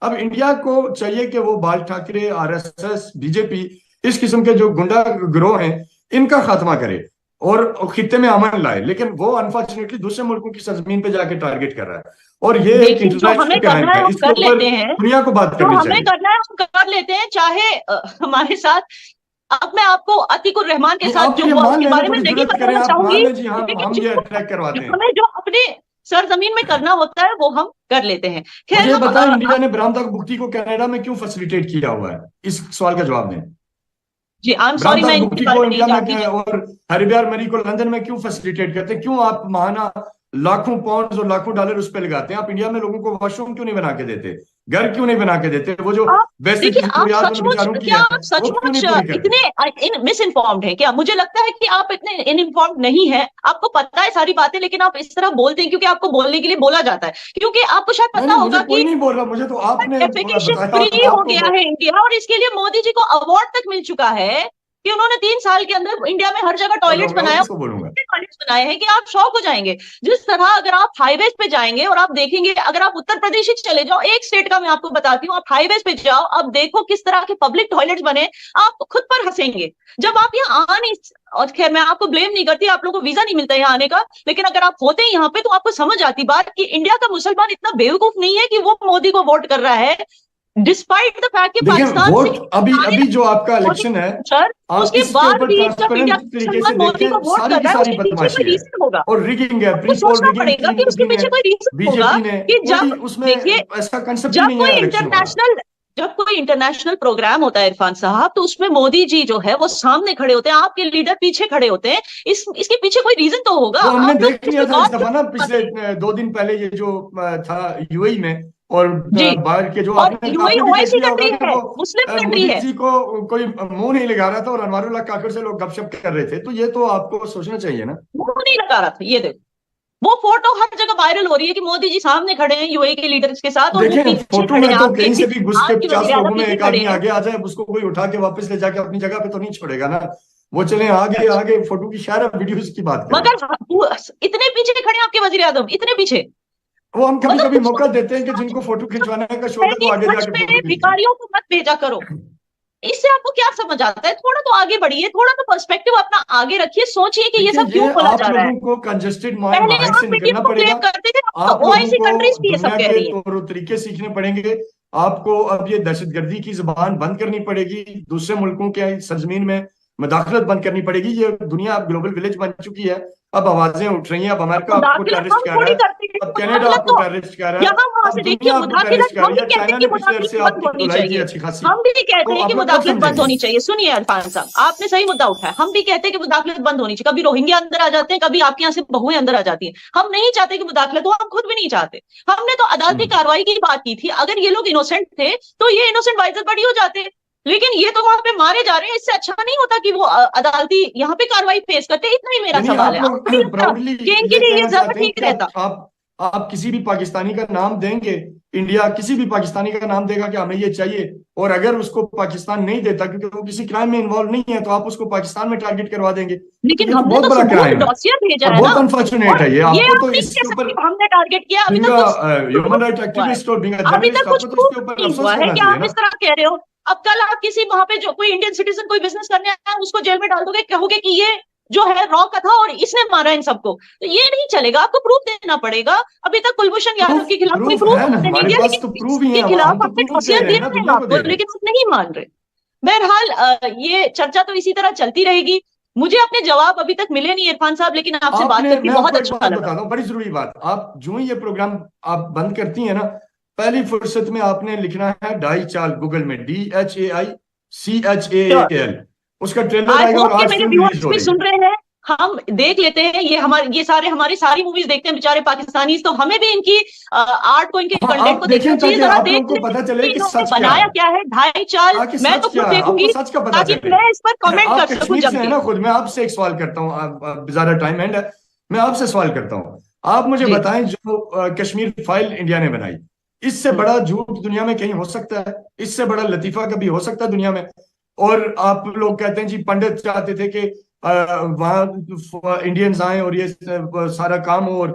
अब इंडिया को चाहिए कि वो बाल ठाकरे, आरएसएस, बीजेपी, इस किस्म के जो गुंडा गिरोह हैं, इनका खात्मा करे और खित्ते में अमन लाए। लेकिन वो अनफॉर्चुनेटली दूसरे मुल्कों की सरजमीन पे जाके टारगेट कर रहा है, और ये एक देखिए, जो हमें इंटरनेशनल क्राइम करना है है। हम इसके कर ऊपर लेते हैं, दुनिया को बात जो करनी हमें चाहिए। करना है हम कर लेते हैं, चाहे हमारे साथ। अब मैं आपको अतीकुर रहमान के नहीं, साथ आप जो ये हुआ मान उसके लेना, बारे में थोड़ी नहीं जुर्रत करें, बताना आप चाहूंगी, मान लें जी हाँ लेकिन हम ये अटैक करवाते हैं। हमें जो अपने सरजमीन में करना होता है वो हम कर लेते हैं। खैर, मुझे ये हम बताएं, इंडिया ने बरामदा भुगती को कनाडा में क्यों फैसिलिटेट किया हुआ है? इस सवाल का जवाब दें। जी, आई एम सॉरी, बरामदा मैं इनके भुगती बारे को में नहीं इंडिया जानती। में और हरिब्यार मरी को लंदन में क्यों फैसिलिटेट करते हैं? क्यों आप महाना लाखों पाउंड और लाखों डॉलर उस पर लगाते हैं? आप इंडिया में लोगों को वॉशरूम क्यों नहीं बना के देते, घर क्यों नहीं बना के देते? वो जो आप बेसिक देखिए, आप जरूरियात उन सचमुच बेचारों की क्या है, आप वो क्यों सचमुच नहीं पूरी करते? इतने मिस इन्फॉर्म्ड है क्या? मुझे लगता है कि आप इतने इन इन्फॉर्म्ड नहीं है, आपको पता है सारी बातें, लेकिन आप इस तरह बोलते हैं क्योंकि आपको बोलने के लिए बोला जाता है, क्योंकि आपको शायद नहीं पता नहीं, मुझे होगा कोई कि नहीं बोल रहा, मुझे तो आपने डेफिकेशन बताया। फ्री हो गया आपको है इंडिया, और इसके लिए मोदी जी को अवार्ड तक मिल चुका है कि उन्होंने 3 साल के अंदर इंडिया में हर जगह टॉयलेट्स बोलूंगा, बनाया, किसको बोलूंगा? टॉयलेट्स बनाए हैं कि आप शॉक हो जाएंगे। जिस तरह अगर आप हाईवेज पे जाएंगे और आप देखेंगे, अगर आप उत्तर प्रदेश ही चले जाओ, एक स्टेट का मैं आपको बताती हूँ, आप हाईवेज पे जाओ, आप देखो किस तरह के पब्लिक टॉयलेट्स बने, आप खुद पर हंसेंगे। जब आप यहाँ आ नहीं, और खैर मैं आपको ब्लेम नहीं करती, आप लोगों को वीजा नहीं मिलता यहाँ आने का, लेकिन अगर आप होते हैं यहाँ पे तो आपको समझ आती बात कि इंडिया का मुसलमान इतना बेवकूफ नहीं है कि वो मोदी को वोट कर रहा है, डिस्पाइट द फैक्ट कि देखिए, पाकिस्तान से वोट अभी अभी जो आपका इलेक्शन है, सर, आप उसके इसके बाद ऊपर भी जब इंडिया ट्रांसपेरेंट का तरीके से मुसलमान मोदी को देखें, वोट सारी कर की रहा है, सारी उसके पीछे कोई बदमाशी है रीजन होगा। और रिगिंग है, आपको प्री पोल सोचना रिगिंग पड़ेगा की कि उसके की पीछे है कोई रीजन होगा बीजेपी ने। कि कोई जब उसमें देखिए, ऐसा कंसेप्ट ही जब नहीं कोई है इलेक्शन वाला। इंटरनेशनल जब कोई इंटरनेशनल प्रोग्राम होता है इरफान साहब, तो उसमें मोदी जी जो है वो सामने खड़े होते हैं, आपके लीडर पीछे खड़े होते हैं। इसके पीछे कोई रीजन तो होगा। वो हमने आप लोग देख इस लिया पे था गौर इस दफा ना, क्यों पिछले नहीं करते? 2 दिन पहले, ये जो था यूएई में, और जी, बाहर के जो और आपने यूएई आपने भी देख ओआईसी लिया होगा कंट्री कि है, वो मुस्लिम कंट्री मोदी है। जी को कोई मुंह नहीं लगा रहा था और अनवारुल्लाह काकर से लोग गपशप कर रहे थे। तो ये तो आपको सोचना चाहिए ना। मुंह नहीं लगा रहा था, ये देखो, वो फोटो हर जगह वायरल हो रही है कि मोदी जी सामने खड़े हैं यूएई के लीडर्स के साथ, और वो देखें, पीछे फोटो खड़े में हैं तो आपके कहीं से भी घुस के आपके 50 वजीर आजम लोगों में पीछे एक खड़े आदमी हैं। आगे आ जाए, उसको कोई उठा के वापस ले जाके अपनी जगह पे तो नहीं छोड़ेगा ना। वो चले आगे आगे, फोटो की शायद वीडियोस की बात करें। मगर इतने पीछे खड़े हैं आपके वजीर आजम, इतने पीछे। वो हम कभी मतलब कभी कुछ मौका देते हैं कि तो जिनको फोटो खिंचवाने का शौक है है, वो कि आगे हज जाके पे फोटो खींचते हैं। भिखारियों को मत भेजा करो। इससे आपको क्या समझ आता है? थोड़ा तो आगे बढ़िए, थोड़ा तो पर्सपेक्टिव अपना आगे रखिए, सोचिए कि ये देखिए, सब क्यों ये बोला आप जा रहा है। लोगों को कंजेस्टेड पहले माइंड से आप निकलना इंडिया को पड़ेगा। ब्लेम करते थे, अब आप तो लोगों ओआईसी को कंट्रीज भी ये सब दुनिया कह के रही है। तौर तरीके सीखने पड़ेंगे। आपको अब ये दहशतगर्दी की जुबान बंद करनी पड़ेगी, दूसरे मुल्कों के सरजमीन में मदाखलत बंद करनी पड़ेगी। ये दुनिया अब ग्लोबल विलेज बन चुकी है। अब आवाजें उठ रही हैं। अब अब अमेरिका आपको मुदाखलत टेररिस्ट हम कह रहा थोड़ी है, करते हैं, अब कनाडा मुदाखलत आपको तो टेररिस्ट कह रहा है, यहाँ वहां अब से देखिए, दुनिया आपको टेररिस्ट मुदाखलत कह हम रही भी है। कहते हैं चाइना कि ने पिछले मुदाखलत अरसे बंद आपकी होनी धुलाई की चाहिए। अच्छी खासी। हम भी कहते तो हैं कि आप लोग कब मुदाखलत बंद समझेंगे? होनी चाहिए। सुनिए इरफान साहब, आपने सही मुद्दा उठाया, हम भी कहते हैं कि मुदाखलत बंद होनी चाहिए। कभी रोहिंग्या अंदर आ जाते हैं, कभी आपके यहाँ से बहुएं अंदर आ जाती हैं। हम नहीं चाहते कि मुदाखलत हो, हम खुद भी नहीं चाहते। हमने तो अदालती हम्म। कार्रवाई की बात की थी। अगर ये लोग इनोसेंट थे तो ये इनोसेंट बाइज्जत बरी हो जाते, लेकिन ये तो वहां पे मारे जा रहे हैं। इससे अच्छा नहीं होता कि वो अदालती यहाँ पे कार्रवाई फेस करते? इतना ही मेरा यानी सवाल आप है। लोग आपको नहीं लगता प्राउडली कि इनके ये लिए ये कहना ज्यादा चाहते हैं ठीक कि रहता? आप किसी भी पाकिस्तानी का नाम देंगे, इंडिया किसी भी पाकिस्तानी का नाम देगा कि हमें ये चाहिए, और अगर उसको पाकिस्तान नहीं देता क्योंकि वो किसी क्राइम में इन्वॉल्व नहीं है, तो आप उसको पाकिस्तान में टारगेट करवा देंगे। तो लेकिन ये तो हमने बहुत तो बड़ा सबूत क्राइम है डॉसियर भेजा और है ना। बहुत अनफॉर्चुनेट और है। ये ये आपको आप तो नहीं कह इसके सकते ऊपर कि हमने टारगेट किया, अभी बीइंग तक कुछ ह्यूमन प्रूफ राइट नहीं हुआ है। एक्टिविस्ट और बीइंग अभी तक जर्नलिस्ट, कुछ आपको तो इसके प्रूफ ऊपर नहीं अफसोस हुआ है करना कि चाहिए आप ना। इस तरह कह रहे हो। अब कल आप किसी वहां पे जो कोई इंडियन सिटीजन कोई बिजनेस करने आया है, उसको जेल में डाल दोगे, कहोगे कि ये जो है रॉ का था और इसने मारा इन सबको, तो ये नहीं चलेगा। आपको प्रूफ देना पड़ेगा। अभी तक कुलभूषण यादव प्रूफ के खिलाफ कोई प्रूफ प्रूफ है ना आपने नहीं हमारे दिया, पास, तो लेकिन प्रूफ ही इसके है। खिलाफ हम तो आपने प्रूफ दे डॉसियर रहे दे हैं ना, रहे हैं दुनिया को आपको, दे रहे हैं। लेकिन आप नहीं मान रहे। बहरहाल ये चर्चा तो इसी तरह चलती रहेगी। मुझे अपने जवाब अभी तक मिले नहीं इरफान साहब, लेकिन आपसे बात आपने, करके मैं बहुत आपको एक अच्छा बात लगा। बताता हूँ, बड़ी जरूरी बात। आप जो ही ये प्रोग्राम आप बंद करती हैं ना, पहली फुर्सत में आपने लिखना है ढाई चाल, गूगल में श्योर। DHAICHAAL, उसका ट्रेलर आई आएगा और होप कि आज मेरे फिल्म रिलीज व्यूअर्स हो भी रही है। सुन रहे हैं। हम देख लेते हैं ये हमारे ये सारे हमारी सारी मूवीज देखते हैं बेचारे पाकिस्तानी, तो हमें भी इनकी आर्ट को, इनके हाँ, कंटेंट आप को देखना देखें चाहिए। ताकि जरा आप लोगों देख को लेते पता हैं चले कि कि इन्होंने सच क्या बनाया है। क्या है। ढाई चाल ताकि मैं सच तो क्या खुद है आपको देखूंगी सच का पता ताकि चले। मैं इस पर कमेंट कर आप सकूं कश्मीर से जम है के। ना खुद। मैं आपसे एक सवाल करता हूँ, ज्यादा टाइम एंड है, मैं आपसे सवाल करता हूँ। आप मुझे जी। बताएं, जो कश्मीर फाइल इंडिया ने बनाई, इससे हम्म। बड़ा झूठ दुनिया में कहीं हो सकता है? इससे बड़ा लतीफा कभी हो सकता है दुनिया में? और आप लोग कहते हैं जी पंडित चाहते थे कि वहां इंडियंस आए और ये सारा काम हो, और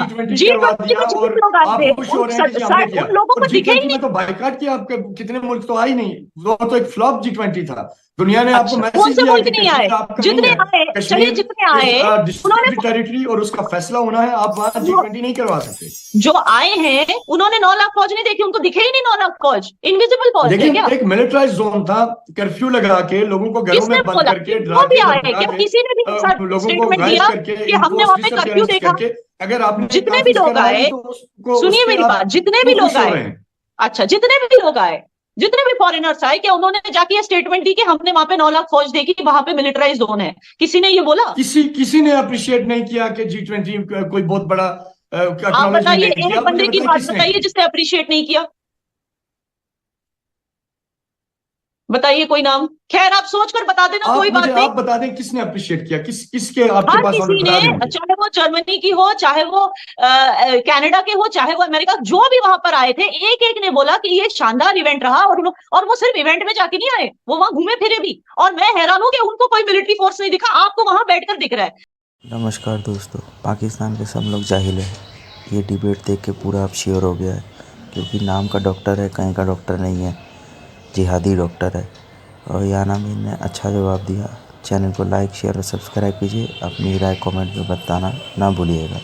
G20 G20 करवा में दिया और जितने लोग आप आते खुश हो रहे हैं कि हमने किया। उन लोगों और को दिखे ही G20 नहीं। में तो बाइकाट किया, आपके कितने मुल्क तो आ ही नहीं, वो तो एक फ्लॉप G20 था। दुनिया ने आपको अच्छा, कौन मैसेज से दिया मुल्क कि नहीं आए? कश्मीर आपका नहीं जितने है, आए, चलिए कश्मीर जितने आए इज उन्होंने डिस्प्यूटेड टेरिटरी और उसका फैसला होना है, आप वहां जो G20 नहीं करवा सकते। जो आए हैं उन्होंने 9 लाख फौज नहीं देखी, उनको दिखे ही नहीं 9 लाख फौज। इनविजिबल फौज है लेकिन क्या? एक मिलिट्राइज जोन था, कर्फ्यू लगा के लोगों को घरों किसने में बंद बोला करके, कि डरा वो भी के आए? धमका क्या के, किसी ने भी ऐसा लोगों को स्टेटमेंट घायल दिया करके, कि हमने इनको वहां पे कर्फ्यू डिसअपियरेंस देखा? करके, अगर आपने जितने भी तहफुज लोग करवाई आए, तो उसको उस सुनिए पे मेरी बात, आप जितने भी क्यों लोग खुश हो आए, रहे हैं? अच्छा जितने भी लोग आए, जितने भी फॉरेनर्स आए, क्या उन्होंने जाके ये स्टेटमेंट दी कि हमने वहां पे 9 लाख फौज देखी, वहां पे मिलिटराइज जोन है? किसी ने ये बोला? किसी किसी ने अप्रिशिएट नहीं किया कि G20 कोई बहुत बड़ा आप एक्नॉलेजमेंट बताइए, नहीं किया। एक आप मुझे बंदे की बताएं बात किसने बताइए की? जिसने अप्रिशिएट नहीं किया। बताइए कोई नाम। खैर आप सोच कर बता देना, कोई बात नहीं। आप बता दें किसने अप्रिशिएट किया, किसके आपके हर पास किसी ऑनर ने, खराब होंगे? चाहे वो जर्मनी की हो, चाहे वो कनाडा के हो, चाहे वो अमेरिका, जो भी वहां पर आए थे, एक एक ने बोला कि ये शानदार इवेंट रहा। और वो सिर्फ इवेंट में जाके नहीं आए, वो वहां घूमे फिरे भी। और मैं हैरान हूं कि उनको कोई मिलिट्री फोर्स नहीं दिखा, आपको वहां बैठकर दिख रहा है। नमस्कार दोस्तों, पाकिस्तान के सब लोग जाहिल हैं। ये डिबेट देख के पूरा अब श्योर हो गया है, क्योंकि नाम का डॉक्टर है, कहीं का डॉक्टर नहीं है, जिहादी डॉक्टर है। और याना मीर ने अच्छा जवाब दिया। चैनल को लाइक, शेयर और सब्सक्राइब कीजिए। अपनी राय कमेंट में बताना ना भूलिएगा।